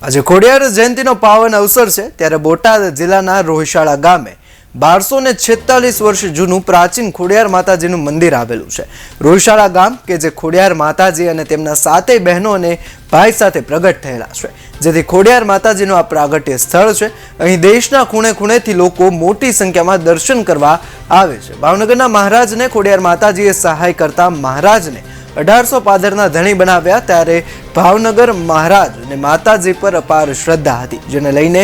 આજે ખોડિયાર જયંતિનો પાવન અવસર છે ત્યારે બોટાદ જિલ્લાના રોહિશાળા ગામે 1246 વર્ષ જૂનું પ્રાચીન ખોડિયાર માતાજીનું મંદિર આવેલું છે। રોહિશાળા ગામ કે જે ખોડિયાર માતાજી અને તેમના 7 બહેનો અને ભાઈ સાથે પ્રગટ થયેલા છે, જેથી ખોડિયાર માતાજીનું આ પ્રાગટ્ય સ્થળ છે। અહીં દેશના ખૂણે ખૂણેથી લોકો મોટી સંખ્યામાં દર્શન કરવા આવે છે। ભાવનગરના મહારાજને ખોડિયાર માતાજીએ સહાય કરતા મહારાજને 1800 પાદરના ધણી બનાવ્યા, ત્યારે ભાવનગર મહારાજ અને માતાજી પર અપાર શ્રદ્ધા હતી, જેને લઈને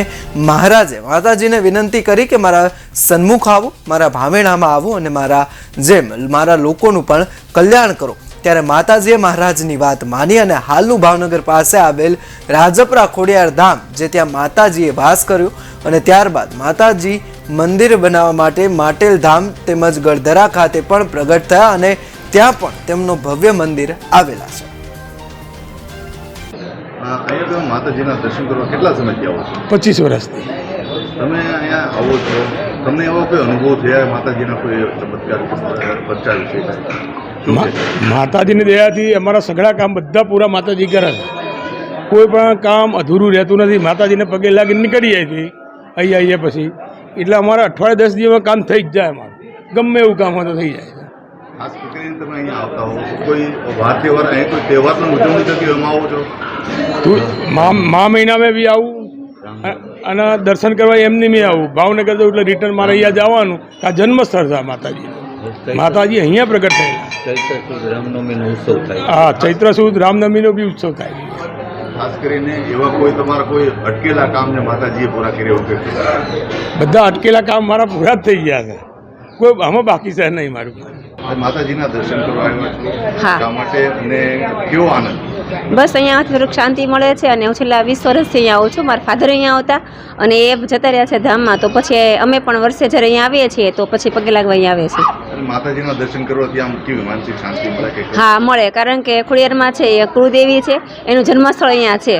મહારાજે માતાજીને વિનંતી કરી કે મારા સન્મુખ આવો, મારા ભામેણામાં આવો અને મારા જેમ મારા લોકોનું પણ કલ્યાણ કરો। ત્યારે માતાજીએ મહારાજની વાત માની અને હાલનું ભાવનગર પાસે આવેલ રાજપરા ખોડિયાર ધામ, જે ત્યાં માતાજીએ વાસ કર્યો અને ત્યારબાદ માતાજી મંદિર બનાવવા માટે માટેલ ધામ તેમજ ગળધરા ખાતે પણ પ્રગટ થયા અને ત્યાં પણ તેમનો ભવ્ય મંદિર આવેલા છે। અહીંયા માતાજીના દર્શન કરવા કેટલા સમયથી આવો છો? 25 વર્ષથી। તમે અહીંયા આવો છો, તમને એવો કોઈ અનુભવ થયા માતાજીના કોઈ ચમત્કાર બચ્ચા વિશે? માતાજીની દયાથી અમારા સઘળા કામ બધા પૂરા માતાજી કરે છે। કોઈ પણ કામ અધૂરું રહેતું નથી। માતાજીને પગે લાગી નીકળી જાય છે અહીંયા પછી, એટલે અમારા અઠવાડિયે 10 દિવસમાં કામ થઈ જ જાય। અમારું ગમે એવું કામ હોય તો થઈ જાય। ખાસ કરીને તમે અહીંયા આવતા હો, કોઈ વાર તહેવાર અહીં કોઈ તહેવારની ઉજવણી થતી એમાં આવો છો? મા મહિનામાં બી આવું અને દર્શન કરવા એમની મેં આવું। ભાવનગર જવું એટલે રિટર્ન મારે અહીંયા જવાનું, આ જન્મ સ્થળ છે માતાજી। માતાજી અહીંયા પ્રગટ થયેલા। હા, ચૈત્ર સુદ રામનવમીનો બી ઉત્સવ થાય। ખાસ કરીને એવા કોઈ તમારા કોઈ અટકેલા કામને માતાજીએ પૂરા કર્યા? બધા અટકેલા કામ મારા પૂરા જ થઈ ગયા છે, કોઈ આમાં બાકી છે નહીં મારું। માતાજીના દર્શન કરવા આવ્યા છો શા માટે અને કેવો આનંદ? બસ અહીંયા થોડુંક શાંતિ મળે છે અને હું છેલ્લા 20 વર્ષથી અહીંયા આવું છું। મારા ફાધર અહીંયા આવતા અને એ જતા રહ્યા છે ધામમાં, તો પછી અમે પણ વર્ષે જ્યારે અહીંયા આવીએ છીએ તો પછી પગે લાગવા અહીંયા આવીએ છીએ। માતાજીના દર્શન કરવાથી આમ કેવી માનસિક શાંતિ મળે? હા, મળે, કારણ કે ખોડિયારમાં છે એ કુળદેવી છે, એનું જન્મસ્થળ અહીંયા છે।